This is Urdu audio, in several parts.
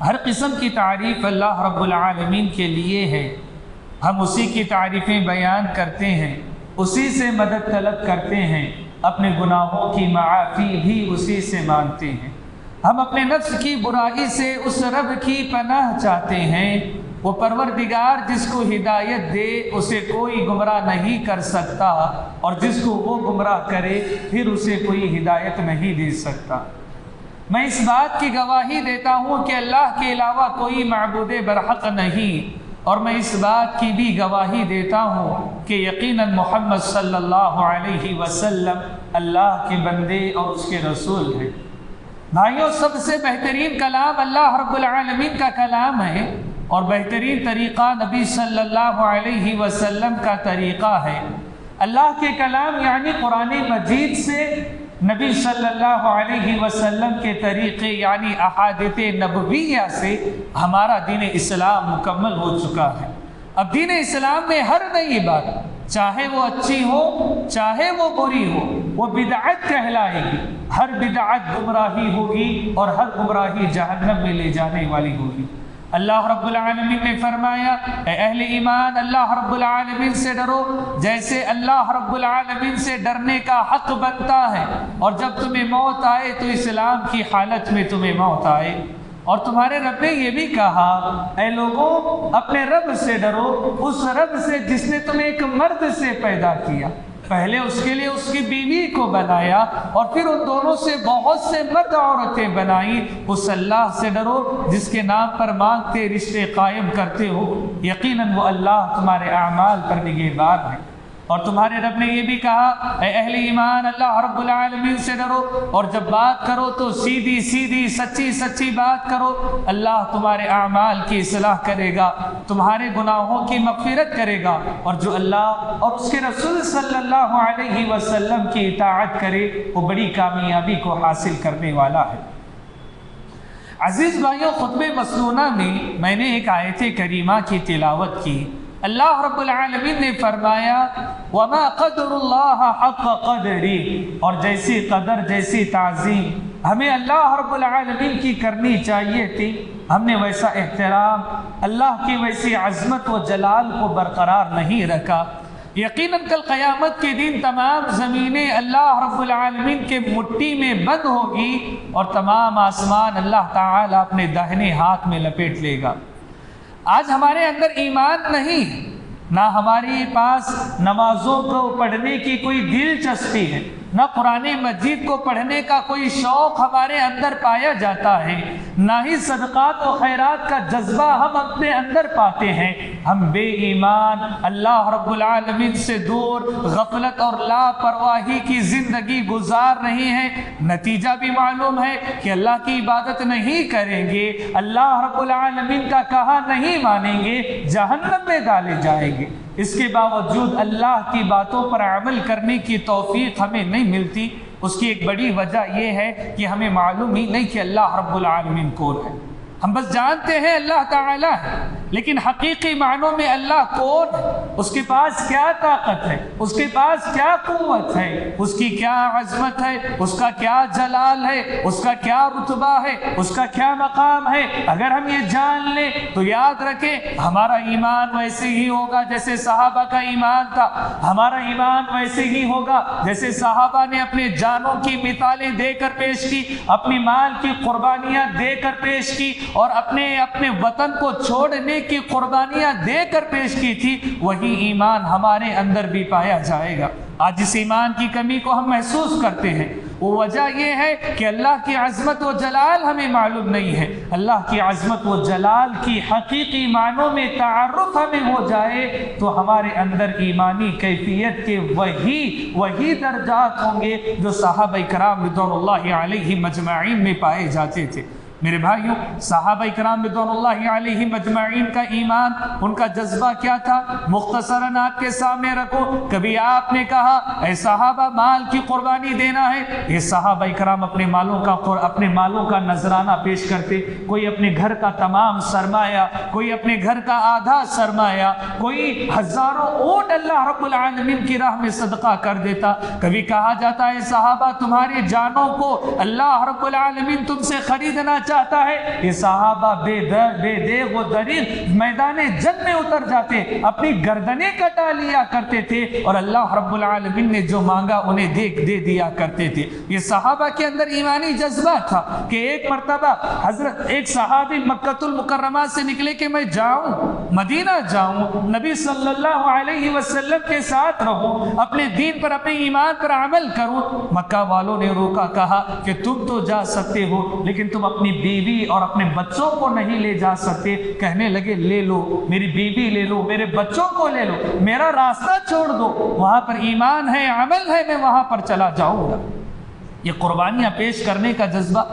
ہر قسم کی تعریف اللہ رب العالمین کے لیے ہے، ہم اسی کی تعریفیں بیان کرتے ہیں، اسی سے مدد طلب کرتے ہیں، اپنے گناہوں کی معافی بھی اسی سے مانگتے ہیں۔ ہم اپنے نفس کی برائی سے اس رب کی پناہ چاہتے ہیں، وہ پروردگار جس کو ہدایت دے اسے کوئی گمراہ نہیں کر سکتا، اور جس کو وہ گمراہ کرے پھر اسے کوئی ہدایت نہیں دے سکتا۔ میں اس بات کی گواہی دیتا ہوں کہ اللہ کے علاوہ کوئی معبود برحق نہیں، اور میں اس بات کی بھی گواہی دیتا ہوں کہ یقیناً محمد صلی اللہ علیہ وسلم اللہ کے بندے اور اس کے رسول ہیں۔ بھائیوں، سب سے بہترین کلام اللہ رب العالمین کا کلام ہے، اور بہترین طریقہ نبی صلی اللہ علیہ وسلم کا طریقہ ہے۔ اللہ کے کلام یعنی قرآن مجید سے، نبی صلی اللہ علیہ وسلم کے طریقے یعنی احادیث نبویہ سے ہمارا دین اسلام مکمل ہو چکا ہے۔ اب دین اسلام میں ہر نئی بات، چاہے وہ اچھی ہو چاہے وہ بری ہو، وہ بدعت کہلائے گی۔ ہر بدعت گمراہی ہوگی، اور ہر گمراہی جہنم میں لے جانے والی ہوگی۔ اللہ رب العالمین نے فرمایا، اے اہل ایمان، اللہ رب العالمین سے ڈرو جیسے اللہ رب العالمین سے ڈرنے کا حق بنتا ہے، اور جب تمہیں موت آئے تو اسلام کی حالت میں تمہیں موت آئے۔ اور تمہارے رب نے یہ بھی کہا، اے لوگوں، اپنے رب سے ڈرو، اس رب سے جس نے تمہیں ایک مرد سے پیدا کیا، پہلے اس کے لیے اس کی بیوی کو بنایا، اور پھر ان دونوں سے بہت سے مرد عورتیں بنائیں۔ اس اللہ سے ڈرو جس کے نام پر مانگتے رشتے قائم کرتے ہو، یقیناً وہ اللہ تمہارے اعمال پر نگہبان ہے۔ اور تمہارے رب نے یہ بھی کہا، اے اہل ایمان، اللہ رب العالمین سے ڈرو، اور جب بات کرو تو سیدھی سیدھی سچی سچی بات کرو، اللہ تمہارے اعمال کی اصلاح کرے گا، تمہارے گناہوں کی مغفرت کرے گا، اور جو اللہ اور اس کے رسول صلی اللہ علیہ وسلم کی اطاعت کرے وہ بڑی کامیابی کو حاصل کرنے والا ہے۔ عزیز بھائیوں، خطبہ مسنونہ میں نے ایک آیت کریمہ کی تلاوت کی۔ اللہ رب العالمین نے فرمایا، وَمَا قَدْرُ اللَّهَ حَقَّ قَدْرِهِ، اور جیسی قدر جیسی تعظیم ہمیں اللہ رب العالمین کی کرنی چاہیے تھی، ہم نے ویسا احترام، اللہ کی ویسی عظمت و جلال کو برقرار نہیں رکھا۔ یقیناً کل قیامت کے دن تمام زمینیں اللہ رب العالمین کے مٹھی میں بند ہوگی، اور تمام آسمان اللہ تعالیٰ اپنے داہنے ہاتھ میں لپیٹ لے گا۔ آج ہمارے اندر ایمان نہیں، نہ ہمارے پاس نمازوں کو پڑھنے کی کوئی دلچسپی ہے، نہ قرآن مجید کو پڑھنے کا کوئی شوق ہمارے اندر پایا جاتا ہے، نہ ہی صدقات و خیرات کا جذبہ ہم اپنے اندر پاتے ہیں۔ ہم بے ایمان، اللہ رب العالمین سے دور، غفلت اور لاپرواہی کی زندگی گزار رہے ہیں۔ نتیجہ بھی معلوم ہے کہ اللہ کی عبادت نہیں کریں گے، اللہ رب العالمین کا کہا نہیں مانیں گے، جہنم میں ڈالے جائیں گے۔ اس کے باوجود اللہ کی باتوں پر عمل کرنے کی توفیق ہمیں نہیں ملتی۔ اس کی ایک بڑی وجہ یہ ہے کہ ہمیں معلوم ہی نہیں کہ اللہ رب العالمین کون ہے۔ ہم بس جانتے ہیں اللہ تعالیٰ ہے، لیکن حقیقی معنوں میں اللہ کون ہے، اس کے پاس کیا طاقت ہے، اس کے پاس کیا قوت ہے، اس کی کیا عظمت ہے، اس کا کیا جلال ہے، اس کا کیا رتبہ ہے، اس کا کیا مقام ہے۔ اگر ہم یہ جان لیں تو یاد رکھیں ہمارا ایمان ویسے ہی ہوگا جیسے صحابہ کا ایمان تھا، ہمارا ایمان ویسے ہی ہوگا جیسے صحابہ نے اپنے جانوں کی مثالیں دے کر پیش کی، اپنی مال کی قربانیاں دے کر پیش کی، اور اپنے وطن کو چھوڑنے کی قربانیاں دے کر پیش کی تھی، وہی ایمان ہمارے اندر بھی پایا جائے گا۔ آج جس ایمان کی کمی کو ہم محسوس کرتے ہیں، وہ وجہ یہ ہے کہ اللہ کی عظمت و جلال ہمیں معلوم نہیں ہے۔ اللہ کی عظمت و جلال کی حقیقی معنوں میں تعارف ہمیں ہو جائے تو ہمارے اندر ایمانی کیفیت کے وہی درجات ہوں گے جو صحابہ کرام رضوان اللہ علیہ مجمعین میں پائے جاتے تھے۔ میرے بھائیوں، صحابہ کرام رضوان اللہ علیہ مجمعین کا ایمان، ان کا جذبہ کیا تھا؟ مختصراً آپ کے سامنے رکھو۔ کبھی آپ نے کہا اے صحابہ مال کی قربانی دینا ہے، یہ صحابہ کرام اپنے مالوں کا نذرانہ پیش کرتے، کوئی اپنے گھر کا تمام سرمایہ، کوئی اپنے گھر کا آدھا سرمایہ، کوئی ہزاروں اونٹ اللہ رب العالمین کی راہ میں صدقہ کر دیتا۔ کبھی کہا جاتا ہے صحابہ تمہاری جانوں کو اللہ رب العالمین تم سے خریدنا چاہتا ہے، یہ صحابہ بے دیغ و دریغ میدان جنگ میں اتر جاتے، اپنی گردنیں کٹا لیا کرتے تھے، اور اللہ رب العالمین نے جو مانگا انہیں دے دیا کرتے تھے۔ یہ صحابہ کے اندر ایمانی جذبہ تھا کہ ایک مرتبہ حضرت ایک صحابی مکہ المکرمہ سے نکلے کہ میں جاؤں، مدینہ جاؤں، نبی صلی اللہ علیہ وسلم کے ساتھ رہوں، اپنے دین پر اپنے ایمان پر عمل کروں۔ مکہ والوں نے روکا، کہا کہ تم تو جا سکتے ہو لیکن تم اپنی بیوی اور اپنے بچوں کو نہیں لے جا سکتے۔ کہنے لگے لے لو، میری بیوی لے لو، میرے بچوں کو لے لو، میرا راستہ چھوڑ دو، وہاں پر ایمان ہے، عمل ہے، میں وہاں پر چلا جاؤں گا۔ یہ قربانیاں پیش کرنے کا جذبہ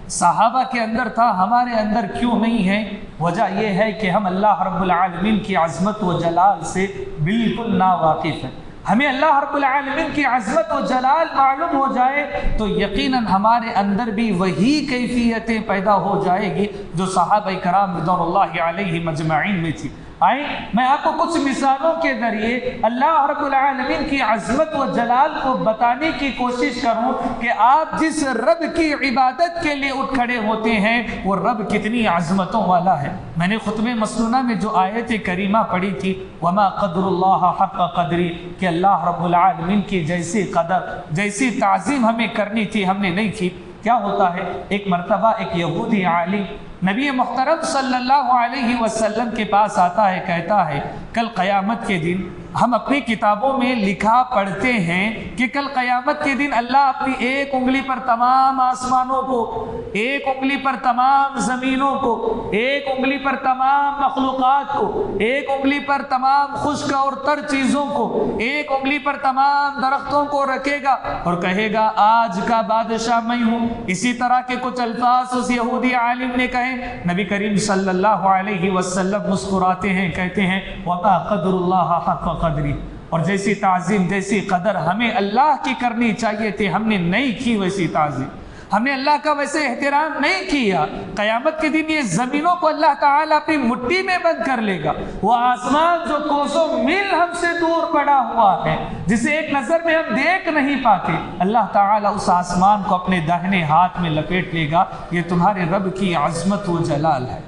صحابہ کے اندر تھا، ہمارے اندر کیوں نہیں ہے؟ وجہ یہ ہے کہ ہم اللہ رب العالمین کی عظمت و جلال سے بالکل ناواقف ہیں۔ ہمیں اللہ رب العالمین کی عظمت و جلال معلوم ہو جائے تو یقیناً ہمارے اندر بھی وہی کیفیتیں پیدا ہو جائے گی جو صحابہ کرام رضوان اللہ علیہ مجمعین میں تھی۔ آئیں میں آپ کو کچھ مثالوں کے ذریعے اللہ رب العالمین کی عظمت و جلال کو بتانے کی کوشش کروں کہ آپ جس رب کی عبادت کے لیے اٹھ کھڑے ہوتے ہیں وہ رب کتنی عظمتوں والا ہے۔ میں نے خطبہ مسنونہ میں جو آیت کریمہ پڑھی تھی، وما قدر اللہ حق قدری، کہ اللہ رب العالمین کی جیسی قدر، جیسی تعظیم ہمیں کرنی تھی ہم نے نہیں کی۔ کیا ہوتا ہے، ایک مرتبہ ایک یہودی عالم نبی محترم صلی اللہ علیہ وسلم کے پاس آتا ہے، کہتا ہے کل قیامت کے دن ہم اپنی کتابوں میں لکھا پڑھتے ہیں کہ کل قیامت کے دن اللہ اپنی ایک انگلی پر تمام آسمانوں کو، ایک انگلی پر تمام زمینوں کو، ایک انگلی پر تمام مخلوقات کو، ایک انگلی پر تمام خشک اور تر چیزوں کو، ایک انگلی پر تمام درختوں کو رکھے گا اور کہے گا آج کا بادشاہ میں ہوں۔ اسی طرح کے کچھ الفاظ اس یہودی عالم نے کہے، نبی کریم صلی اللہ علیہ وسلم مسکراتے ہیں، کہتے ہیں وَمَا قَدْرُ اللَّهَ حَقَّ قَدْرِ، اور جیسی تعظیم جیسی قدر ہمیں اللہ کی کرنی چاہیے تھی ہم نے نہیں کی، ویسی تعظیم ہم نے اللہ کا ویسے احترام نہیں کیا۔ قیامت کے دن یہ زمینوں کو اللہ تعالیٰ اپنی مٹھی میں بند کر لے گا، وہ آسمان جو کوسوں میل ہم سے دور پڑا ہوا ہے، جسے ایک نظر میں ہم دیکھ نہیں پاتے، اللہ تعالیٰ اس آسمان کو اپنے داہنے ہاتھ میں لپیٹ لے گا۔ یہ تمہارے رب کی عظمت و جلال ہے۔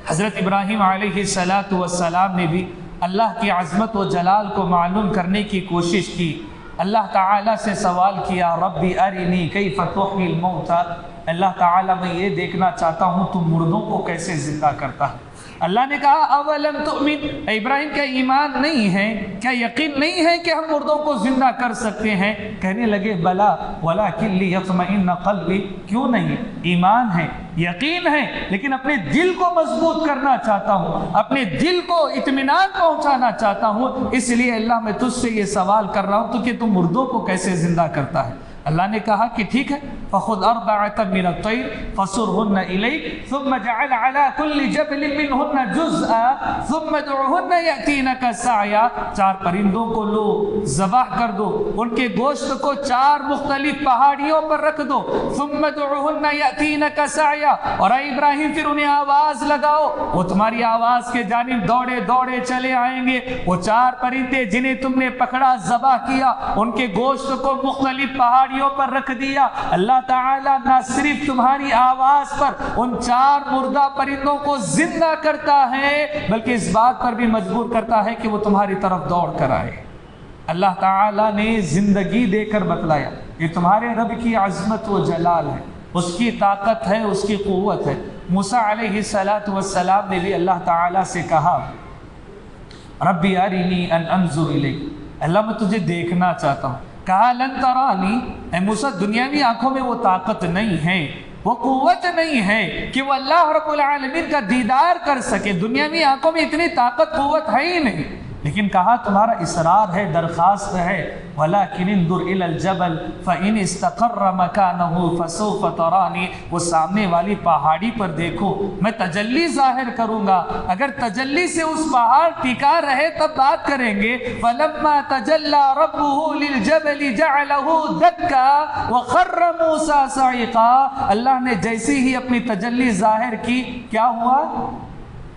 حضرت ابراہیم علیہ السلام نے بھی اللہ کی عظمت و جلال کو معلوم کرنے کی کوشش کی۔ اللہ تعالیٰ سے سوال کیا ربی ارنی کیف تحیی الموتى، اللہ تعالیٰ میں یہ دیکھنا چاہتا ہوں تم مردوں کو کیسے زندہ کرتا ہے۔ اللہ نے کہا اولم تؤمن، ابراہیم کا ایمان نہیں ہے، کیا یقین نہیں ہے کہ ہم مردوں کو زندہ کر سکتے ہیں؟ کہنے لگے بلا ولکن لیطمئن قلبی، کیوں نہیں، ایمان ہے، یقین ہے، لیکن اپنے دل کو مضبوط کرنا چاہتا ہوں، اپنے دل کو اطمینان پہنچانا چاہتا ہوں، اس لیے اللہ میں تجھ سے یہ سوال کر رہا ہوں تو کہ تم مردوں کو کیسے زندہ کرتا ہے۔ اللہ نے کہا کہ ٹھیک ہے، فخذ أربعة من الطير فصرهن إليك ثم جعل على كل جبل منهن جزءا ثم ادعهن يأتينك سعيا، چار پرندوں کو لو، ذبح کر دو، ان کے گوشت کو چار مختلف پہاڑیوں پر رکھ دو، ثم ادعوهن يأتينك سعيا، اور اے ابراہیم پھر انہیں آواز لگاؤ، وہ تمہاری آواز کے جانب دوڑے دوڑے چلے آئیں گے۔ وہ چار پرندے جنہیں تم نے پکڑا، ذبح کیا، ان کے گوشت کو مختلف پہاڑیوں پر رکھ دیا، اللہ تعالیٰ نہ صرف تمہاری آواز پر ان چار مردہ پرندوں کو زندہ کرتا ہے بلکہ اس بات پر بھی مجبور کرتا ہے کہ وہ تمہاری طرف دوڑ کر آئے۔ اللہ تعالیٰ نے زندگی دے کر بتلایا یہ تمہارے رب کی عظمت و جلال ہے، اس کی طاقت ہے، اس کی قوت ہے۔ موسیٰ علیہ السلام نے بھی اللہ تعالیٰ سے کہا ربی ارنی ان انظر الیک، اللہ میں تجھے دیکھنا چاہتا ہوں۔ کہا لن ترانی، اے موسیٰ دنیاوی آنکھوں میں وہ طاقت نہیں ہے، وہ قوت نہیں ہے کہ وہ اللہ رب العالمین کا دیدار کر سکے، دنیاوی آنکھوں میں اتنی طاقت قوت ہے ہی نہیں۔ لیکن کہا تمہارا اصرار ہے، درخواست ہے، وَلَكِنِ انظُرْ إِلَى الْجَبَلِ فَإِنِ اسْتَقَرَّ مَكَانَهُ فَسَوْفَ تَرَانِي، وہ سامنے والی پہاڑی پر دیکھو، میں تجلی ظاہر کروں گا، اگر تجلی سے اس پہاڑ ٹکا رہے تب بات کریں گے۔ فَلَمَّا تَجَلَّى رَبُّهُ لِلْجَبَلِ جَعَلَهُ دَكًّا وَخَرَّ مُوسَىٰ صَعِقًا، اللہ نے جیسی ہی اپنی تجلی ظاہر کی، کیا ہوا؟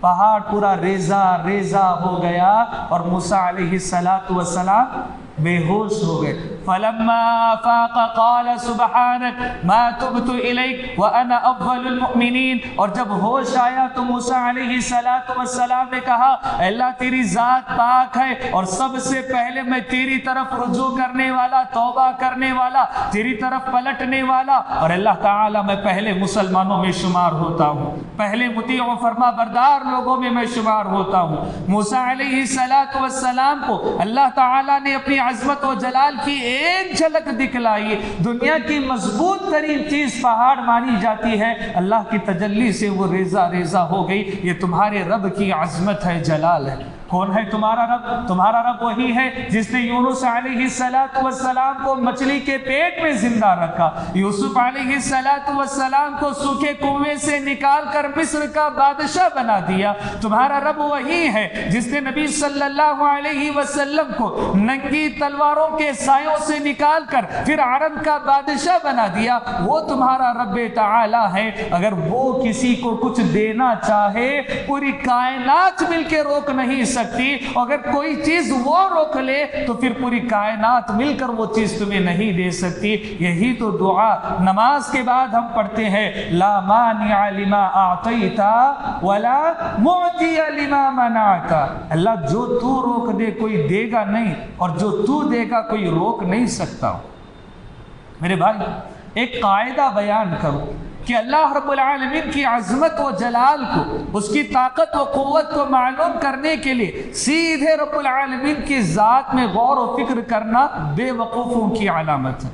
پہاڑ پورا ریزہ ریزہ ہو گیا اور موسیٰ علیہ السلام بے ہوش ہو گئے۔ فلما افاق قال سبحانك ما تبت الیک وانا اول المؤمنین، اور جب ہوش آیا تو موسیٰ علیہ السلام نے کہا اللہ تیری ذات پاک ہے اور سب سے پہلے میں تیری طرف رجوع کرنے والا، توبہ کرنے والا، تیری طرف پلٹنے والا، اور اللہ تعالیٰ میں پہلے مسلمانوں میں شمار ہوتا ہوں، پہلے مطیع و فرما بردار لوگوں میں شمار ہوتا ہوں۔ موسیٰ علیہ السلام کو اللہ تعالیٰ نے اپنی عظمت و جلال کی ایک جھلک دکھلائی۔ دنیا کی مضبوط ترین چیز پہاڑ مانی جاتی ہے، اللہ کی تجلی سے وہ ریزہ ریزہ ہو گئی۔ یہ تمہارے رب کی عظمت ہے، جلال ہے۔ کون ہے تمہارا رب؟ تمہارا رب وہی ہے جس نے یونس علیہ السلام کو مچھلی کے پیٹ میں زندہ رکھا، یوسف علیہ السلام کو سوکھے کنویں سے نکال کر مصر کا بادشاہ بنا دیا۔ تمہارا رب وہی ہے جس نے نبی صلی اللہ علیہ وسلم کو ننگی تلواروں کے سایوں سے نکال کر پھر عرب کا بادشاہ بنا دیا۔ وہ تمہارا رب تعالی ہے۔ اگر وہ کسی کو کچھ دینا چاہے پوری کائنات مل کے روک نہیں سکتی، اگر کوئی چیز وہ روک لے تو پھر پوری کائنات مل کر وہ چیز تمہیں نہیں دے سکتی۔ یہی تو دعا نماز کے بعد ہم پڑھتے ہیں، لا مانع لما اعطیت ولا معطی لما منعت۔ اللہ جو تو روک دے کوئی دے گا نہیں، اور جو تو دے گا کوئی روک نہیں سکتا۔ میرے بھائی ایک قاعدہ بیان کرو کہ اللہ رب العالمین کی عظمت و جلال کو، اس کی طاقت و قوت کو معلوم کرنے کے لیے سیدھے رب العالمین کی ذات میں غور و فکر کرنا بے وقوفوں کی علامت ہے۔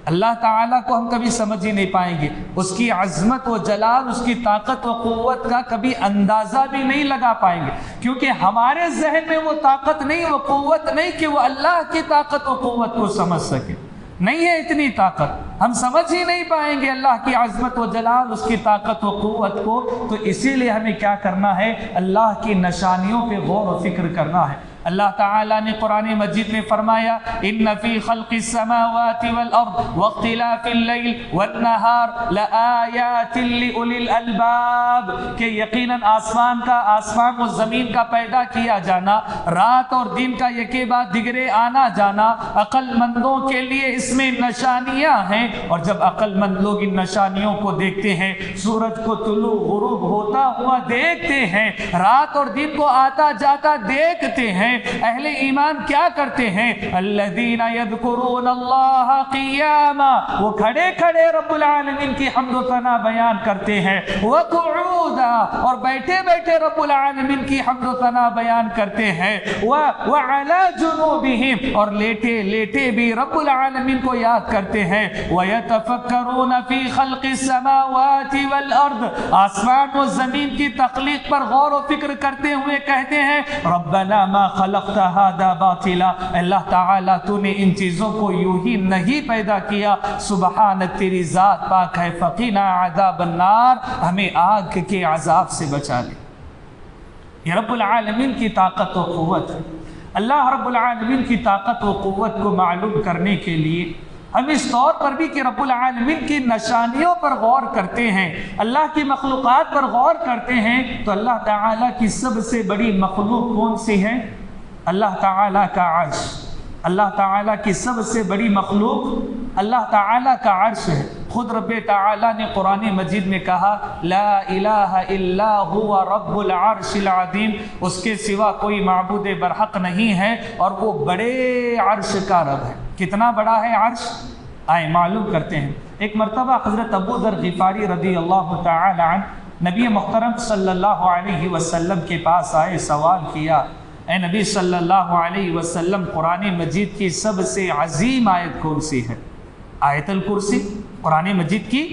اللہ تعالیٰ کو ہم کبھی سمجھ ہی نہیں پائیں گے، اس کی عظمت و جلال، اس کی طاقت و قوت کا کبھی اندازہ بھی نہیں لگا پائیں گے، کیونکہ ہمارے ذہن میں وہ طاقت نہیں، وہ قوت نہیں کہ وہ اللہ کی طاقت و قوت کو سمجھ سکے۔ نہیں ہے اتنی طاقت، ہم سمجھ ہی نہیں پائیں گے اللہ کی عظمت و جلال، اس کی طاقت و قوت کو۔ تو اسی لیے ہمیں کیا کرنا ہے؟ اللہ کی نشانیوں پہ غور و فکر کرنا ہے۔ اللہ تعالیٰ نے قرآن مجید میں فرمایا، ان فی خلق السماوات والارض واختلاف اللیل والنہار لآیات لأولی الالباب، کہ یقیناً آسمان و زمین کا پیدا کیا جانا، رات اور دن کا یکے بعد دیگرے آنا جانا، عقل مندوں کے لیے اس میں نشانیاں ہیں۔ اور جب عقل مند لوگ ان نشانیوں کو دیکھتے ہیں، سورج کو طلوع غروب ہوتا ہوا دیکھتے ہیں، رات اور دن کو آتا جاتا دیکھتے ہیں، اہل ایمان کیا کرتے ہیں؟ الذین یذکرون اللہ قیاما، وہ کھڑے کھڑے رب العالمین کی حمد و ثنا بیان کرتے ہیں، وقعودا، اور بیٹھے بیٹھے رب العالمین کی حمد و ثنا بیان کرتے ہیں، وعلی جنوبہم، اور لیٹے لیٹے بھی رب العالمین کو یاد کرتے ہیں، ویتفکرون فی خلق السماوات والارض، آسمان و زمین کی تخلیق پر غور و فکر کرتے ہوئے کہتے ہیں، ربنا ما خلقت هذا باطلا، اللہ تعالیٰ تو نے ان چیزوں کو یوں ہی نہیں پیدا کیا، سبحانک تیری ذات پاک ہے، فقینا عذاب النار، ہمیں آگ کے عذاب سے بچا لے۔ یہ رب العالمین کی طاقت و قوت ہے۔ اللہ رب العالمین کی طاقت و قوت کو معلوم کرنے کے لیے ہم اس طور پر بھی کہ رب العالمین کی نشانیوں پر غور کرتے ہیں، اللہ کی مخلوقات پر غور کرتے ہیں، تو اللہ تعالیٰ کی سب سے بڑی مخلوق کون سی ہے؟ اللہ تعالیٰ کا عرش۔ اللہ تعالیٰ کی سب سے بڑی مخلوق اللہ تعالیٰ کا عرش ہے۔ خود رب تعالیٰ نے قرآن مجید میں کہا، لا الہ الا ہوا رب العرش العظیم، اس کے سوا کوئی معبود برحق نہیں ہے، اور وہ بڑے عرش کا رب ہے۔ کتنا بڑا ہے عرش؟ آئے معلوم کرتے ہیں۔ ایک مرتبہ حضرت ابو ذر غفاری رضی اللہ تعالی عنہ نبی محترم صلی اللہ علیہ وسلم کے پاس آئے، سوال کیا، اے نبی صلی اللہ علیہ وسلم، قرآن مجید کی سب سے عظیم آیت کون سی ہے؟ آیت الکرسی قرآن مجید کی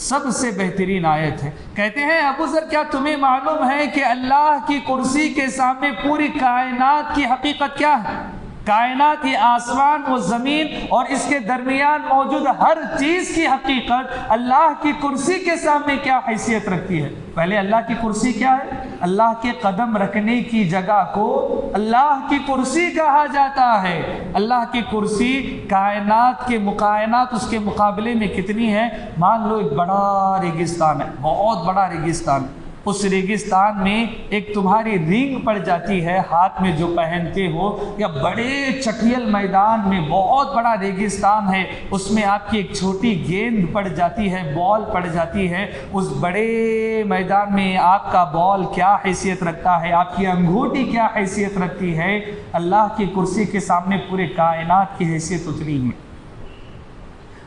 سب سے بہترین آیت ہے۔ کہتے ہیں ابو ذر کیا تمہیں معلوم ہے کہ اللہ کی کرسی کے سامنے پوری کائنات کی حقیقت کیا ہے؟ کائنات، یہ آسمان و زمین اور اس کے درمیان موجود ہر چیز کی حقیقت اللہ کی کرسی کے سامنے کیا حیثیت رکھتی ہے؟ پہلے اللہ کی کرسی کیا ہے؟ اللہ کے قدم رکھنے کی جگہ کو اللہ کی کرسی کہا جاتا ہے۔ اللہ کی کرسی کائنات اس کے مقابلے میں کتنی ہے؟ مان لو ایک بڑا ریگستان ہے، بہت بڑا ریگستان، اس ریگستان میں ایک تمہاری رینگ پڑ جاتی ہے ہاتھ میں جو پہنتے ہو، یا بڑے چٹیل میدان میں بہت بڑا ریگستان ہے، اس میں آپ کی ایک چھوٹی گیند پڑ جاتی ہے، بال پڑ جاتی ہے، اس بڑے میدان میں آپ کا بال کیا حیثیت رکھتا ہے، آپ کی انگوٹھی کیا حیثیت رکھتی ہے، اللہ کی کرسی کے سامنے پورے کائنات کی حیثیت اتنی ہے۔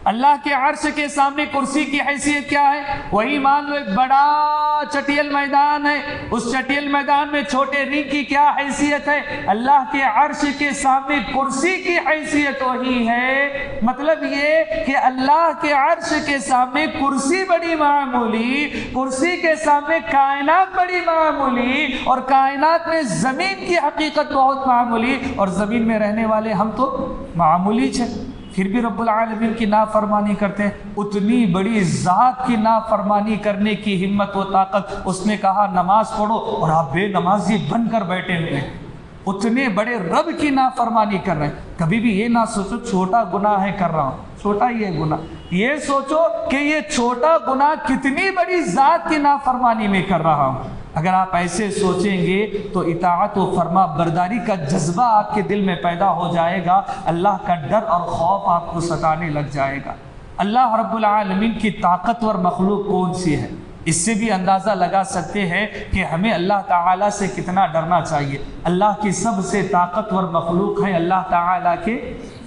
اللہ کے عرش کے سامنے کرسی کی حیثیت کیا ہے؟ وہی مان لو ایک بڑا چٹیل میدان ہے، اس چٹیل میدان میں چھوٹے رینگ کی کیا حیثیت ہے؟ اللہ کے عرش کے سامنے کرسی کی حیثیت وہی ہے۔ مطلب یہ کہ اللہ کے عرش کے سامنے کرسی بڑی معمولی، کرسی کے سامنے کائنات بڑی معمولی، اور کائنات میں زمین کی حقیقت بہت معمولی، اور زمین میں رہنے والے ہم تو معمولی چھے، پھر بھی رب العالمین کی نافرمانی کرتے ہیں۔ اتنی بڑی ذات کی نافرمانی کرنے کی ہمت و طاقت، اس نے کہا نماز پڑھو اور آپ بے نمازی بن کر بیٹھے ہوئے ہیں، اتنے بڑے رب کی نافرمانی کر رہے ہیں۔ کبھی بھی یہ نہ سوچو چھوٹا گناہ ہے کر رہا ہوں، چھوٹا ہی ہے گناہ، یہ سوچو کہ یہ چھوٹا گناہ کتنی بڑی ذات کی نافرمانی میں کر رہا ہوں۔ اگر آپ ایسے سوچیں گے تو اطاعت و فرما برداری کا جذبہ آپ کے دل میں پیدا ہو جائے گا، اللہ کا ڈر اور خوف آپ کو ستانے لگ جائے گا۔ اللہ رب العالمین کی طاقتور مخلوق کون سی ہے، اس سے بھی اندازہ لگا سکتے ہیں کہ ہمیں اللہ تعالیٰ سے کتنا ڈرنا چاہیے۔ اللہ کی سب سے طاقتور مخلوق ہے اللہ تعالیٰ کے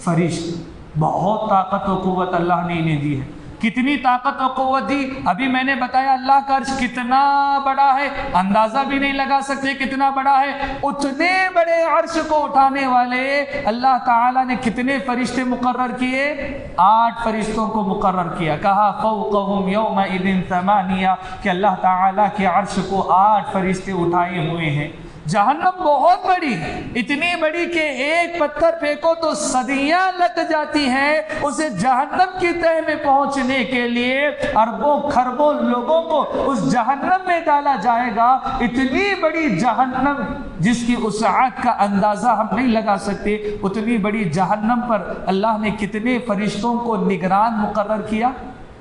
فرشتے، بہت طاقت و قوت اللہ نے انہیں دی ہے۔ کتنی طاقت و قوت دی؟ ابھی میں نے بتایا اللہ کا عرش کتنا بڑا ہے، اندازہ بھی نہیں لگا سکتے کتنا بڑا ہے۔ اتنے بڑے عرش کو اٹھانے والے اللہ تعالیٰ نے کتنے فرشتے مقرر کیے؟ 8 فرشتوں کو مقرر کیا۔ کہا فوقہم یومئذ 8، کہ اللہ تعالیٰ کے عرش کو 8 فرشتے اٹھائے ہوئے ہیں۔ جہنم بہت بڑی ہے، اتنی بڑی کہ ایک پتھر پھینکو تو صدیاں لگ جاتی ہیں، اسے جہنم کی تہہ میں پہنچنے کے لیے اربوں کھربوں لوگوں کو اس جہنم میں ڈالا جائے گا۔ اتنی بڑی جہنم جس کی وسعت کا اندازہ ہم نہیں لگا سکتے، اتنی بڑی جہنم پر اللہ نے کتنے فرشتوں کو نگران مقرر کیا؟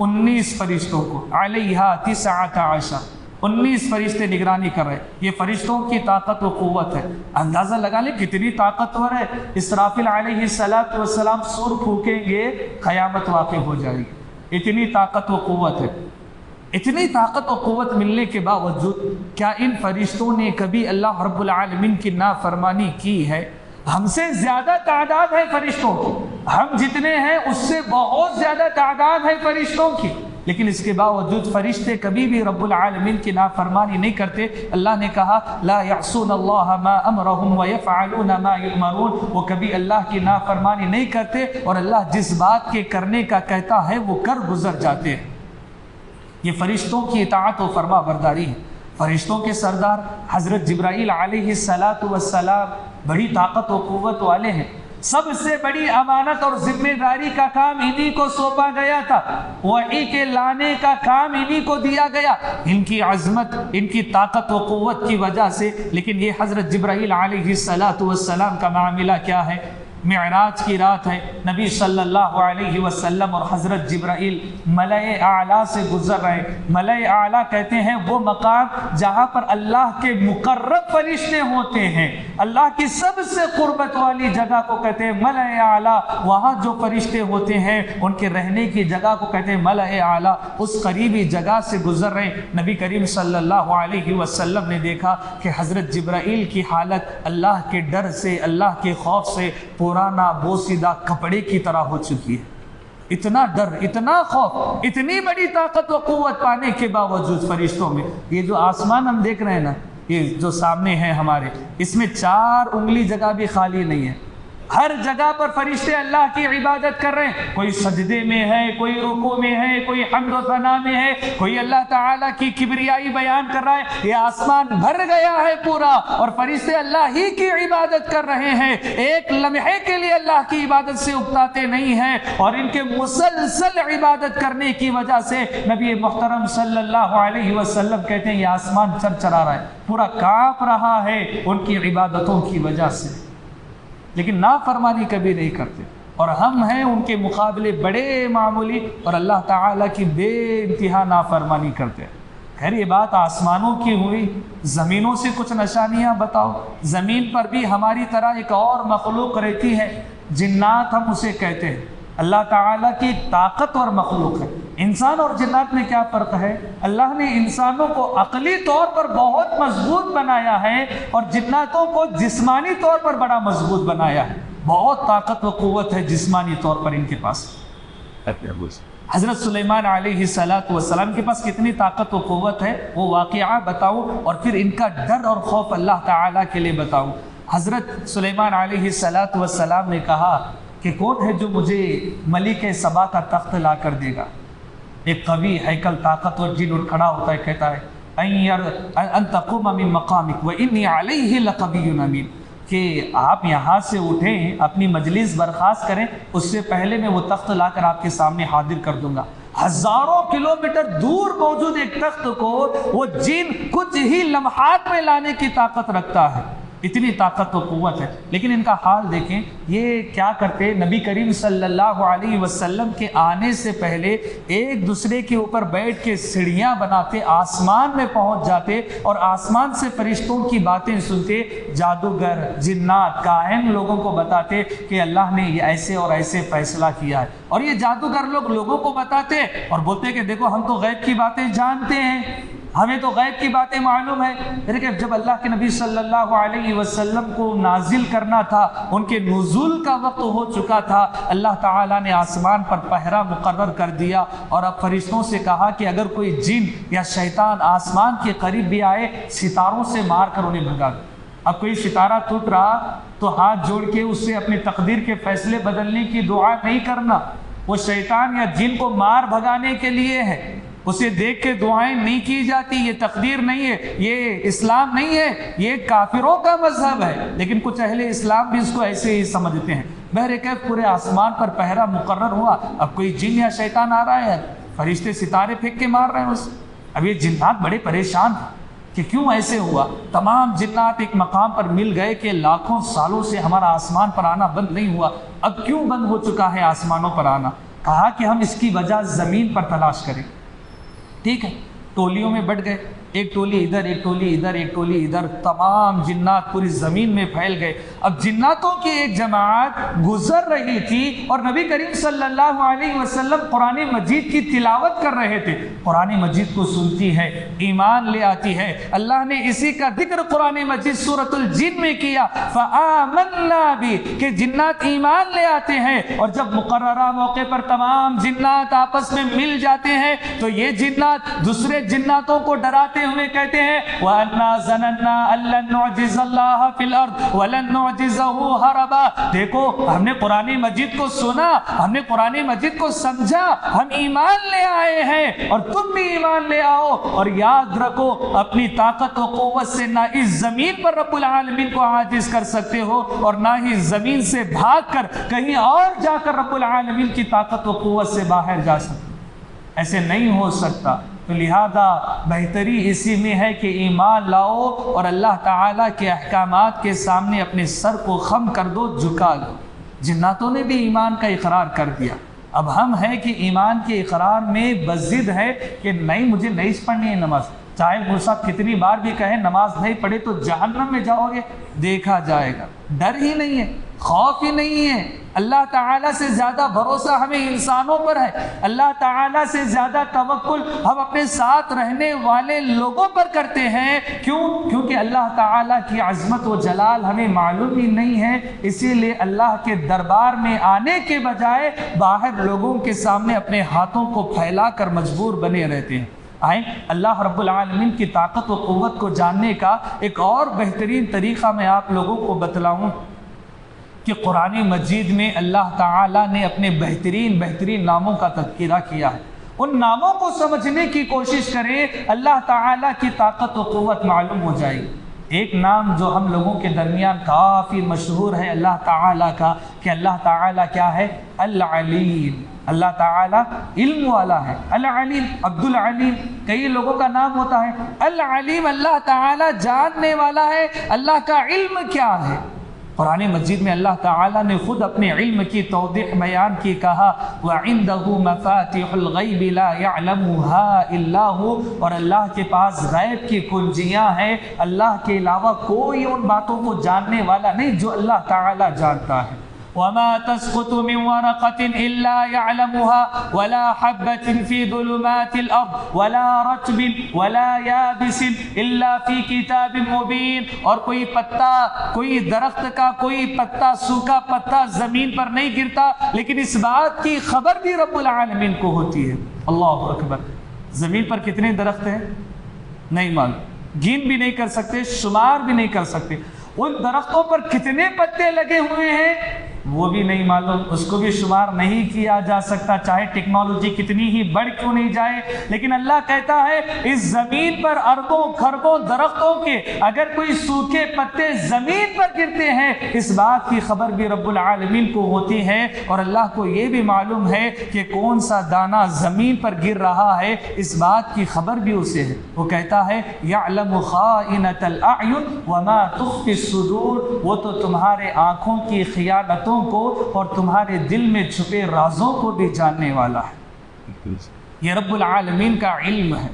19 فرشتوں کو، علیہا 19، 19 فرشتے نگرانی کر رہے۔ یہ فرشتوں کی طاقت و قوت ہے، اندازہ لگا لیں کتنی طاقتور ہے۔ اسرافیل علیہ السلام سور پھونکیں گے، قیامت واقع ہو جائے گی، اتنی طاقت و قوت ہے۔ اتنی طاقت و قوت ملنے کے باوجود کیا ان فرشتوں نے کبھی اللہ رب العالمین کی نافرمانی کی ہے؟ ہم سے زیادہ تعداد ہے فرشتوں کی، ہم جتنے ہیں اس سے بہت زیادہ تعداد ہے فرشتوں کی، لیکن اس کے باوجود فرشتے کبھی بھی رب العالمین کی نافرمانی نہیں کرتے۔ اللہ نے کہا لا یعصون اللہ ما امرہم ویفعلون ما یؤمرون، وہ کبھی اللہ کی نافرمانی نہیں کرتے، اور اللہ جس بات کے کرنے کا کہتا ہے وہ کر گزر جاتے ہیں۔ یہ فرشتوں کی اطاعت و فرما برداری ہے۔ فرشتوں کے سردار حضرت جبرائیل علیہ السلام بڑی طاقت و قوت والے ہیں، سب سے بڑی امانت اور ذمہ داری کا کام انہی کو سونپا گیا تھا، وحی کے لانے کا کام انہی کو دیا گیا، ان کی عظمت ان کی طاقت و قوت کی وجہ سے۔ لیکن یہ حضرت جبرائیل علیہ السلام کا معاملہ کیا ہے؟ معراج کی رات ہے، نبی صلی اللہ علیہ وسلم اور حضرت جبرائیل ملائے اعلیٰ سے گزر رہے ہیں۔ ملائے اعلیٰ کہتے ہیں وہ مقام جہاں پر اللہ کے مقرب فرشتے ہوتے ہیں، اللہ کی سب سے قربت والی جگہ کو کہتے ہیں ملائے اعلیٰ، وہاں جو فرشتے ہوتے ہیں ان کے رہنے کی جگہ کو کہتے ہیں ملائے اعلیٰ۔ اس قریبی جگہ سے گزر رہے ہیں، نبی کریم صلی اللہ علیہ وسلم نے دیکھا کہ حضرت جبرائیل کی حالت اللہ کے ڈر سے، اللہ کے خوف سے پرانا بوسیدہ کپڑے کی طرح ہو چکی ہے۔ اتنا ڈر، اتنا خوف، اتنی بڑی طاقت و قوت پانے کے باوجود فرشتوں میں یہ جو آسمان ہم دیکھ رہے ہیں نا، یہ جو سامنے ہے ہمارے، اس میں 4 انگلی جگہ بھی خالی نہیں ہے، ہر جگہ پر فرشتے اللہ کی عبادت کر رہے ہیں، کوئی سجدے میں ہے، کوئی رکوع میں ہے، کوئی حمد و ثنا میں ہے، کوئی اللہ تعالیٰ کی کبریائی بیان کر رہا ہے۔ یہ آسمان بھر گیا ہے پورا، اور فرشتے اللہ ہی کی عبادت کر رہے ہیں، ایک لمحے کے لیے اللہ کی عبادت سے اکتاتے نہیں ہیں، اور ان کے مسلسل عبادت کرنے کی وجہ سے نبی محترم صلی اللہ علیہ وسلم کہتے ہیں یہ آسمان چرچرا رہا ہے، پورا کانپ رہا ہے ان کی عبادتوں کی وجہ سے، لیکن نافرمانی کبھی نہیں کرتے، اور ہم ہیں ان کے مقابلے بڑے معمولی، اور اللہ تعالیٰ کی بے انتہا نافرمانی کرتے ہیں۔ خیر یہ بات آسمانوں کی ہوئی، زمینوں سے کچھ نشانیاں بتاؤ۔ زمین پر بھی ہماری طرح ایک اور مخلوق رہتی ہے، جنات ہم اسے کہتے ہیں، اللہ تعالیٰ کی طاقت اور مخلوق ہے۔ انسان اور جنات میں کیا فرق ہے؟ اللہ نے انسانوں کو عقلی طور پر بہت مضبوط بنایا ہے اور جناتوں کو جسمانی طور پر بڑا مضبوط بنایا ہے، بہت طاقت و قوت ہے جسمانی طور پر ان کے پاس۔ حضرت سلیمان علیہ السلام کے پاس کتنی طاقت و قوت ہے وہ واقعہ بتاؤ، اور پھر ان کا ڈر اور خوف اللہ تعالیٰ کے لیے بتاؤ۔ حضرت سلیمان علیہ السلام نے کہا کہ کون ہے جو مجھے ملک سبا کا تخت لا کر دے گا؟ ایک قوی ہیکل طاقتور جن اٹھ کھڑا ہوتا ہے، کہتا ہے ان تقوم من مقامک وانی علیہ لقوی امین، کہ آپ یہاں سے اٹھیں، اپنی مجلس برخاست کریں، اس سے پہلے میں وہ تخت لا کر آپ کے سامنے حاضر کر دوں گا۔ ہزاروں کلومیٹر دور موجود ایک تخت کو وہ جن کچھ ہی لمحات میں لانے کی طاقت رکھتا ہے، اتنی طاقت و قوت ہے۔ لیکن ان کا حال دیکھیں، یہ کیا کرتے؟ نبی کریم صلی اللہ علیہ وسلم کے آنے سے پہلے ایک دوسرے کے اوپر بیٹھ کے سیڑھیاں بناتے، آسمان میں پہنچ جاتے اور آسمان سے فرشتوں کی باتیں سنتے، جادوگر، جنات، کاہن لوگوں کو بتاتے کہ اللہ نے یہ ایسے اور ایسے فیصلہ کیا ہے، اور یہ جادوگر لوگ لوگوں کو بتاتے اور بولتے کہ دیکھو ہم تو غیب کی باتیں جانتے ہیں، ہمیں تو غیب کی باتیں معلوم ہے۔ لیکن جب اللہ کے نبی صلی اللہ علیہ وسلم کو نازل کرنا تھا، ان کے نزول کا وقت ہو چکا تھا، اللہ تعالیٰ نے آسمان پر پہرا مقرر کر دیا اور اب فرشتوں سے کہا کہ اگر کوئی جن یا شیطان آسمان کے قریب بھی آئے، ستاروں سے مار کر انہیں بھگا دو۔ اب کوئی ستارہ ٹوٹ رہا تو ہاتھ جوڑ کے اس سے اپنی تقدیر کے فیصلے بدلنے کی دعا نہیں کرنا، وہ شیطان یا جن کو مار بھگانے کے لیے ہے، اسے دیکھ کے دعائیں نہیں کی جاتی، یہ تقدیر نہیں ہے، یہ اسلام نہیں ہے، یہ کافروں کا مذہب ہے۔ لیکن کچھ اہل اسلام بھی اس کو ایسے ہی سمجھتے ہیں۔ بہرکیف پورے آسمان پر پہرا مقرر ہوا، اب کوئی جن یا شیطان آ رہا ہے، فرشتے ستارے پھینک کے مار رہے ہیں اسے۔ اب یہ جنات بڑے پریشان تھے کہ کیوں ایسے ہوا۔ تمام جنات ایک مقام پر مل گئے کہ لاکھوں سالوں سے ہمارا آسمان پر آنا بند نہیں ہوا، اب کیوں بند ہو چکا ہے آسمانوں پر آنا؟ کہا کہ ہم اس کی وجہ زمین پر تلاش کریں۔ ٹھیک ہے، ٹولیوں میں بٹ گئے، ایک ٹولی ادھر، ایک ٹولی ادھر، ایک ٹولی ادھر، تمام جنات پوری زمین میں پھیل گئے۔ اب جناتوں کی ایک جماعت گزر رہی تھی اور نبی کریم صلی اللہ علیہ وسلم قرآن مجید کی تلاوت کر رہے تھے، قرآن مجید کو سنتی ہے، ایمان لے آتی ہے۔ اللہ نے اسی کا ذکر قرآن مجید سورۃ الجن میں کیا، فآمنا بھی، کہ جنات ایمان لے آتے ہیں، اور جب مقررہ موقع پر تمام جنات آپس میں مل جاتے ہیں تو یہ جنات دوسرے جناتوں کو ڈراتے ہوئے کہتے ہیں وَأَنَّا ظَنَنَّا أَن لَّن نُعْجِزَ اللَّهَ فِي الْأَرْضِ وَلَن نُعْجِزَهُ هَرَبًا، دیکھو ہم نے قرآن مجید کو سنا، ہم نے قرآن مجید کو سمجھا، ہم ایمان لے آئے ہیں اور تم بھی ایمان لے آؤ، اور یاد رکھو اپنی طاقت و قوت سے نہ اس زمین پر رب العالمین کو عاجز کر سکتے ہو اور نہ ہی زمین سے بھاگ کر کہیں اور جا کر رب العالمین کی طاقت و قوت سے باہر جا سکتے، ایسے نہیں ہو سکتا۔ تو لہذا بہتری اسی میں ہے کہ ایمان لاؤ اور اللہ تعالیٰ کے احکامات کے سامنے اپنے سر کو خم کر دو، جھکا دو۔ جناتوں نے بھی ایمان کا اقرار کر دیا، اب ہم ہیں کہ ایمان کے اقرار میں بضد ہے کہ نہیں، مجھے نہیں پڑھنی ہے نماز، چاہے وہ صاحب کتنی بار بھی کہیں نماز نہیں پڑھے تو جہنم میں جاؤ گے، دیکھا جائے گا۔ ڈر ہی نہیں ہے، خوف ہی نہیں ہے۔ اللہ تعالیٰ سے زیادہ بھروسہ ہمیں انسانوں پر ہے، اللہ تعالیٰ سے زیادہ توکل ہم اپنے ساتھ رہنے والے لوگوں پر کرتے ہیں۔ کیونکہ اللہ تعالیٰ کی عظمت و جلال ہمیں معلوم ہی نہیں ہے، اسی لیے اللہ کے دربار میں آنے کے بجائے باہر لوگوں کے سامنے اپنے ہاتھوں کو پھیلا کر مجبور بنے رہتے ہیں۔ آئیں اللہ رب العالمین کی طاقت و قوت کو جاننے کا ایک اور بہترین طریقہ میں آپ لوگوں کو بتلاؤں کہ قرآن مجید میں اللہ تعالیٰ نے اپنے بہترین ناموں کا تذکرہ کیا ہے۔ ان ناموں کو سمجھنے کی کوشش کریں، اللہ تعالیٰ کی طاقت و قوت معلوم ہو جائے گی۔ ایک نام جو ہم لوگوں کے درمیان کافی مشہور ہے اللہ تعالیٰ کا، کہ اللہ تعالیٰ کیا ہے؟ العلیم، اللہ تعالیٰ علم والا ہے۔ العلیم، عبد العلیم کئی لوگوں کا نام ہوتا ہے، العلیم اللہ تعالیٰ جاننے والا ہے۔ اللہ کا علم کیا ہے؟ قرآن مجید میں اللہ تعالیٰ نے خود اپنے علم کی توضیح بیان کی، کہا وَعِندَهُ مَفَاتِحُ الْغَيْبِ لَا يَعْلَمُهَا إِلَّا هُوَ، اور اللہ کے پاس غیب کی کنجیاں ہیں، اللہ کے علاوہ کوئی ان باتوں کو جاننے والا نہیں جو اللہ تعالیٰ جانتا ہے۔ وَمَا تَسْقُطُ مِنْ وَرَقَةٍ إِلَّا يَعْلَمُهَا وَلَا حَبَّةٍ فِي ظُلُمَاتِ الْأَرْضِ وَلَا رَطْبٍ وَلَا يَابِسٍ إِلَّا فِي كِتَابٍ مُبِينٍ، اور کوئی پتا، کوئی درخت کا کوئی پتا، سوکھا پتا زمین پر نہیں گرتا، لیکن اس بات کی خبر بھی رب العالمین کو ہوتی ہے۔ اللہ اکبر۔ زمین پر کتنے درخت ہیں نہیں معلوم، گن بھی نہیں کر سکتے، شمار بھی نہیں کر سکتے۔ ان درختوں پر کتنے پتے لگے ہوئے ہیں وہ بھی نہیں معلوم، اس کو بھی شمار نہیں کیا جا سکتا، چاہے ٹیکنالوجی کتنی ہی بڑھ کیوں نہیں جائے۔ لیکن اللہ کہتا ہے اس زمین پر اربوں کھربوں درختوں کے اگر کوئی سوکھے پتے زمین پر گرتے ہیں، اس بات کی خبر بھی رب العالمین کو ہوتی ہے، اور اللہ کو یہ بھی معلوم ہے کہ کون سا دانہ زمین پر گر رہا ہے، اس بات کی خبر بھی اسے ہے۔ وہ کہتا ہے یعلم خائنۃ الاعین وما تخفی الصدور، وہ تو تمہارے آنکھوں کی خیانتوں کو اور تمہارے دل میں چھپے رازوں کو بھی جاننے والا ہے۔ یہ رب العالمین کا علم ہے۔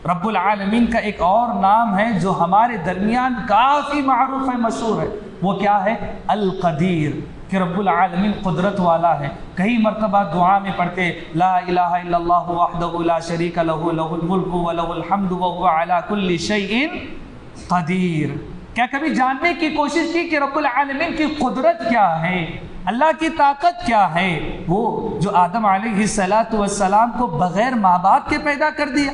رب العالمین کا ایک اور نام ہے جو ہمارے درمیان کافی معروف ہے، مشہور ہے، وہ کیا ہے؟ القدیر، کہ رب العالمین قدرت والا ہے۔ کئی مرتبہ دعا میں پڑھتے لا الہ الا اللہ وحدہ لا شریک لہ لہ الملک ولہ الحمد وہو علی کل شیء قدیر۔ کیا کبھی جاننے کی کوشش کی کہ رب العالمین کی قدرت کیا ہے، اللہ کی طاقت کیا ہے؟ وہ جو آدم علیہ السلام کو بغیر ماں باپ کے پیدا کر دیا،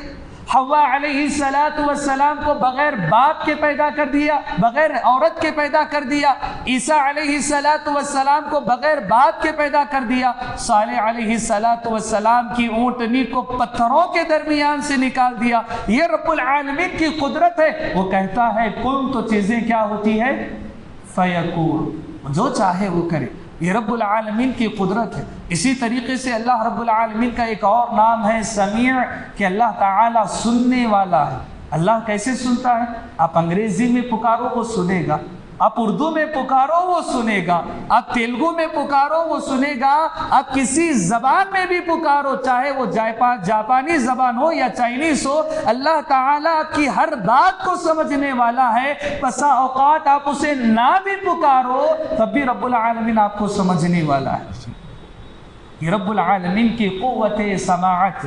حوا علیہ السلام کو بغیر باپ کے پیدا کر دیا، بغیر عورت کے پیدا کر دیا، عیسیٰ علیہ السلام کو بغیر باپ کے پیدا کر دیا، صالح علیہ السلام کی اونٹنی کو پتھروں کے درمیان سے نکال دیا۔ یہ رب العالمین کی قدرت ہے۔ وہ کہتا ہے کن، تو چیزیں کیا ہوتی ہے؟ فیکون، جو چاہے وہ کرے۔ یہ رب العالمین کی قدرت ہے۔ اسی طریقے سے اللہ رب العالمین کا ایک اور نام ہے سمیع، کہ اللہ تعالیٰ سننے والا ہے۔ اللہ کیسے سنتا ہے؟ آپ انگریزی میں پکارو وہ سنے گا، آپ اردو میں پکارو وہ سنے گا، آپ تیلگو میں پکارو وہ سنے گا، آپ کسی زبان میں بھی پکارو، چاہے وہ جاپانی زبان ہو یا چائنیز ہو، اللہ تعالیٰ آپ کی ہر بات کو سمجھنے والا ہے۔ بسا اوقات آپ اسے نہ بھی پکارو تب بھی رب العالمین آپ کو سمجھنے والا ہے۔ یہ رب العالمین کی قوت سماعت۔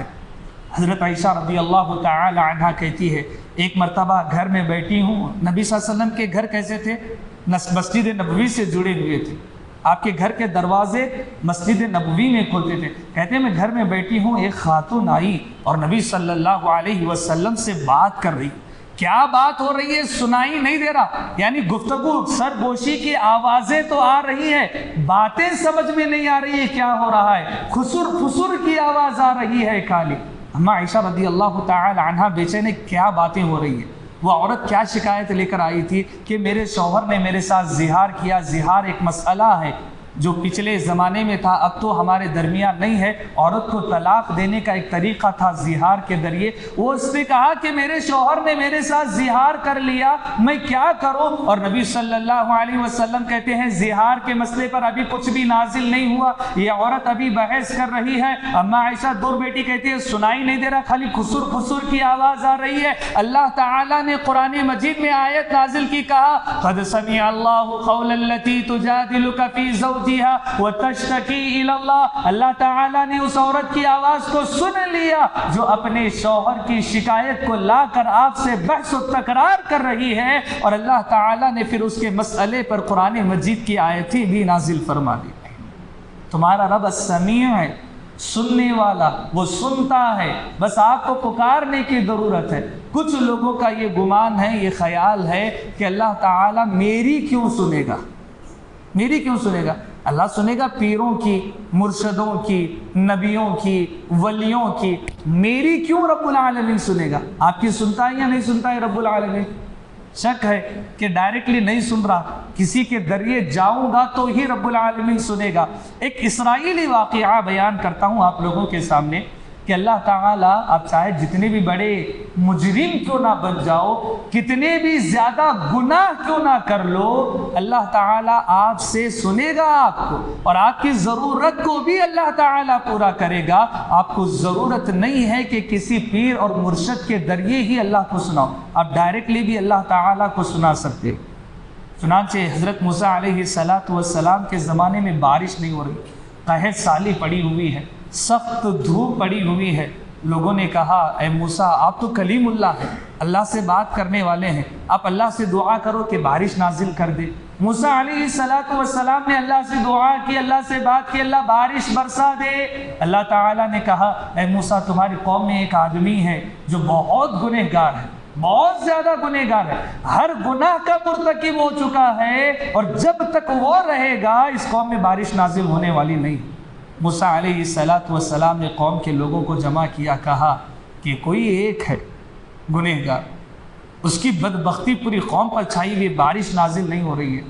حضرت عائشہ رضی اللہ تعالی عنہ کہتی ہے ایک مرتبہ گھر میں بیٹھی ہوں، نبی صلی اللہ علیہ وسلم کے گھر کیسے تھے؟ مسجد نبوی سے جڑے ہوئے تھے، آپ کے گھر کے دروازے مسجد نبوی میں کھلتے تھے۔ کہتے ہیں میں گھر میں بیٹھی ہوں، ایک خاتون آئی اور نبی صلی اللہ علیہ وسلم سے بات کر رہی۔ کیا بات ہو رہی ہے سنائی نہیں دے رہا، یعنی گفتگو سرگوشی کی آوازیں تو آ رہی ہے، باتیں سمجھ میں نہیں آ رہی ہے کیا ہو رہا ہے، خسر خسر کی آواز آ رہی ہے خالی۔ اما عائشہ رضی اللہ تعالی عنہ بے چین کیا باتیں ہو رہی ہیں؟ وہ عورت کیا شکایت لے کر آئی تھی کہ میرے شوہر نے میرے ساتھ زہار کیا۔ زہار ایک مسئلہ ہے جو پچھلے زمانے میں تھا، اب تو ہمارے درمیان نہیں ہے۔ عورت کو طلاق دینے کا ایک طریقہ تھا زہار کے ذریعے۔ وہ اس نے کہا کہ میرے شوہر نے میرے ساتھ زہار کر لیا، میں کیا کروں؟ اور نبی صلی اللہ علیہ وسلم کہتے ہیں زہار کے مسئلے پر ابھی کچھ بھی نازل نہیں ہوا، یہ عورت ابھی بحث کر رہی ہے۔ اما عائشہ دور بیٹی کہتی ہے سنائی نہیں دے رہا، خالی خسر خسر کی آواز آ رہی ہے۔ اللہ تعالیٰ نے قرآن مجید میں آیت نازل کی، کہا قد سمع اللہ قول التی تجادلک فی زوجہا وتشتکی الی اللہ۔ اللہ تعالیٰ نے اس عورت کی آواز کو سن لیا جو اپنے شوہر کی شکایت کو لا کر آپ سے بحث و تکرار کر رہی ہے، اور اللہ تعالیٰ نے پھر اس کے مسئلے پر قرآن مجید کی آیتیں بھی نازل فرما دی۔ تمہارا رب السمیع ہے، سننے والا، وہ سنتا ہے، بس آپ کو پکارنے کی ضرورت ہے۔ کچھ لوگوں کا یہ گمان ہے، یہ خیال ہے کہ اللہ تعالیٰ میری کیوں سنے گا، میری کیوں سنے گا؟ اللہ سنے گا پیروں کی، مرشدوں کی، نبیوں کی، ولیوں کی، میری کیوں رب العالمین سنے گا؟ آپ کی سنتا ہے یا نہیں سنتا ہے رب العالمین؟ شک ہے کہ ڈائریکٹلی نہیں سن رہا، کسی کے ذریعے جاؤں گا تو ہی رب العالمین سنے گا۔ ایک اسرائیلی واقعہ بیان کرتا ہوں آپ لوگوں کے سامنے۔ کہ اللہ تعالیٰ آپ چاہے جتنے بھی بڑے مجرم کیوں نہ بن جاؤ، کتنے بھی زیادہ گناہ کیوں نہ کر لو، اللہ تعالیٰ آپ سے سنے گا آپ کو، اور آپ کی ضرورت کو بھی اللہ تعالیٰ پورا کرے گا۔ آپ کو ضرورت نہیں ہے کہ کسی پیر اور مرشد کے ذریعے ہی اللہ کو سناؤ، آپ ڈائریکٹلی بھی اللہ تعالیٰ کو سنا سکتے۔ چنانچہ حضرت موسیٰ علیہ السلام کے زمانے میں بارش نہیں ہو رہی، قحط سالی پڑی ہوئی ہے، سخت دھوپ پڑی ہوئی ہے۔ لوگوں نے کہا اے موسیٰ آپ تو کلیم اللہ ہیں، اللہ سے بات کرنے والے ہیں، آپ اللہ سے دعا کرو کہ بارش نازل کر دے۔ موسیٰ علیہ السلام نے اللہ سے دعا کی، اللہ سے بات کی، اللہ بارش برسا دے۔ اللہ تعالیٰ نے کہا اے موسیٰ تمہاری قوم میں ایک آدمی ہے جو بہت گنہگار ہے، بہت زیادہ گنہگار ہے، ہر گناہ کا مرتکب ہو چکا ہے، اور جب تک وہ رہے گا اس قوم میں بارش نازل ہونے والی نہیں۔ موسیٰ علیہ السلام نے قوم کے لوگوں کو جمع کیا، کہا کہ کوئی ایک ہے گنہگار، اس کی بدبختی پوری قوم پر چھائی ہوئی، بارش نازل نہیں ہو رہی ہے،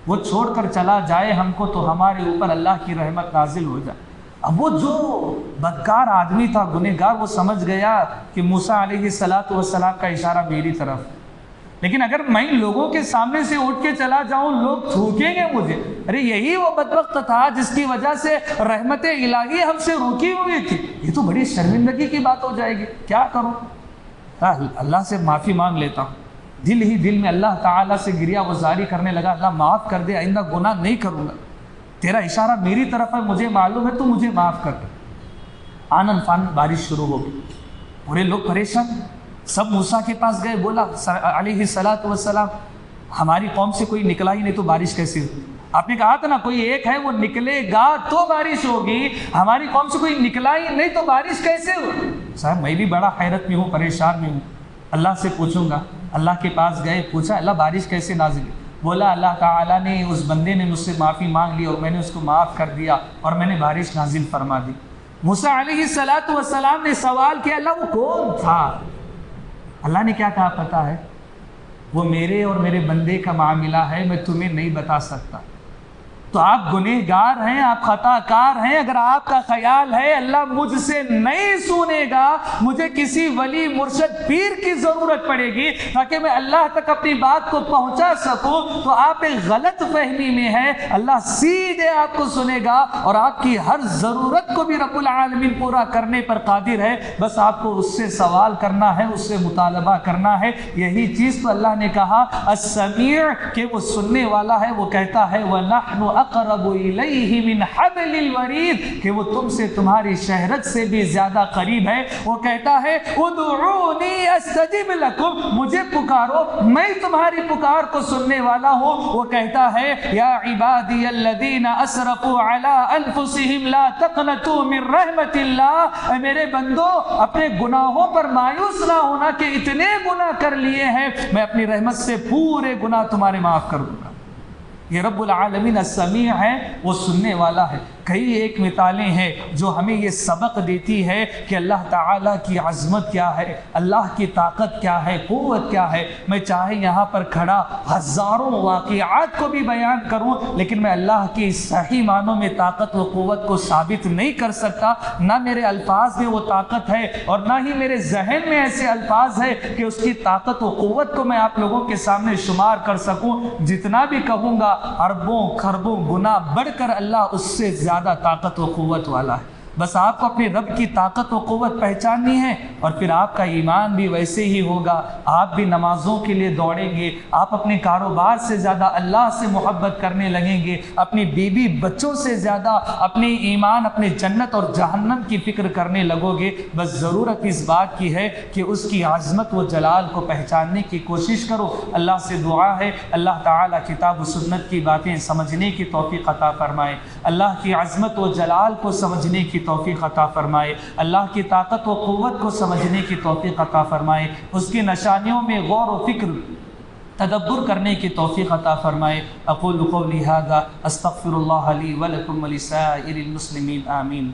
وہ چھوڑ کر چلا جائے ہم کو تو ہمارے اوپر اللہ کی رحمت نازل ہو جائے۔ اب وہ جو بدکار آدمی تھا، گنہگار، وہ سمجھ گیا کہ موسیٰ علیہ السلام کا اشارہ میری طرف، لیکن اگر میں لوگوں کے سامنے سے اٹھ کے چلا جاؤں لوگ تھوکیں گے مجھے، ارے یہی وہ بدبخت تھا جس کی وجہ سے رحمت الہی ہم سے روکی ہوئی تھی، یہ تو بڑی شرمندگی کی بات ہو جائے گی، کیا کروں؟ اللہ سے معافی مانگ لیتا ہوں۔ دل ہی دل میں اللہ تعالیٰ سے گریہ گزاری کرنے لگا، اللہ معاف کر دے، آئندہ گناہ نہیں کروں گا، تیرا اشارہ میری طرف ہے، مجھے معلوم ہے تو مجھے معاف کر دے۔ آنن فان بارش شروع ہو گئی، پورے لوگ پریشان، سب موسیٰ کے پاس گئے، بولا علیہ السلام ہماری قوم سے کوئی نکلا ہی نہیں تو بارش کیسے ہوگی؟ آپ نے کہا تھا نا کوئی ایک ہے وہ نکلے گا تو بارش ہوگی، ہماری قوم سے کوئی نکلا ہی نہیں تو بارش کیسے ہوگی؟ صاحب میں بھی بڑا حیرت میں ہوں، پریشان میں ہوں، اللہ سے پوچھوں گا۔ اللہ کے پاس گئے، پوچھا اللہ بارش کیسے نازل ہوئی؟ بولا اللہ تعالیٰ نے، اس بندے نے مجھ سے معافی مانگ لی اور میں نے اس کو معاف کر دیا اور میں نے بارش نازل فرما دی۔ موسیٰ علیہ السلام نے سوال کیا اللہ وہ کون تھا؟ اللہ نے کیا کہا پتہ ہے؟ وہ میرے اور میرے بندے کا معاملہ ہے، میں تمہیں نہیں بتا سکتا۔ تو آپ گنہگار ہیں، آپ خطا کار ہیں، اگر آپ کا خیال ہے اللہ مجھ سے نہیں سنے گا، مجھے کسی ولی مرشد پیر کی ضرورت پڑے گی تاکہ میں اللہ تک اپنی بات کو پہنچا سکوں، تو آپ ایک غلط فہمی میں ہے۔ اللہ سیدھے آپ کو سنے گا اور آپ کی ہر ضرورت کو بھی رب العالمین پورا کرنے پر قادر ہے، بس آپ کو اس سے سوال کرنا ہے، اس سے مطالبہ کرنا ہے۔ یہی چیز تو اللہ نے کہا السمیع، کہ وہ سننے والا ہے، وہ کہتا ہے وَنَحْنُ اقرب الیہ من حبل الورید، کہ وہ تم سے تمہاری شہرت سے بھی زیادہ قریب ہے۔ وہ کہتا ہے ادعونی استجب لکم، مجھے پکارو میں تمہاری پکار کو سننے والا ہوں۔ وہ کہتا ہے یا عبادی الذین اسرفوا علی انفسہم لا تقنطوا من رحمت اللہ، اے میرے بندو اپنے گناہوں پر مایوس نہ ہونا کہ اتنے گناہ کر لیے ہیں، میں اپنی رحمت سے پورے گناہ تمہارے معاف کر دوں گا۔ یہ رب العالمین السمیع ہے، وہ سننے والا ہے۔ کئی ایک مثالیں ہیں جو ہمیں یہ سبق دیتی ہے کہ اللہ تعالیٰ کی عظمت کیا ہے، اللہ کی طاقت کیا ہے، قوت کیا ہے۔ میں چاہے یہاں پر کھڑا ہزاروں واقعات کو بھی بیان کروں، لیکن میں اللہ کی صحیح معنوں میں طاقت و قوت کو ثابت نہیں کر سکتا۔ نہ میرے الفاظ میں وہ طاقت ہے اور نہ ہی میرے ذہن میں ایسے الفاظ ہے کہ اس کی طاقت و قوت کو میں آپ لوگوں کے سامنے شمار کر سکوں۔ جتنا بھی کہوں گا اربوں خربوں گنا بڑھ کر اللہ اس سے زیادہ طاقت و قوت والا ہے۔ بس آپ کو اپنے رب کی طاقت و قوت پہچاننی ہے، اور پھر آپ کا ایمان بھی ویسے ہی ہوگا۔ آپ بھی نمازوں کے لیے دوڑیں گے، آپ اپنے کاروبار سے زیادہ اللہ سے محبت کرنے لگیں گے، اپنی بیوی بچوں سے زیادہ اپنی ایمان، اپنے جنت اور جہنم کی فکر کرنے لگو گے۔ بس ضرورت اس بات کی ہے کہ اس کی عظمت و جلال کو پہچاننے کی کوشش کرو۔ اللہ سے دعا ہے اللہ تعالیٰ کتاب و سنت کی باتیں سمجھنے کی توفیق عطا فرمائے، اللہ کی عظمت و جلال کو سمجھنے کی توفیق عطا فرمائے، اللہ کی طاقت و قوت کو سمجھنے کی توفیق عطا فرمائے، اس کی نشانیوں میں غور و فکر تدبر کرنے کی توفیق عطا فرمائے۔ اقول قولی ھذا استغفر اللہ لی ولکم ولسائر المسلمین، آمین۔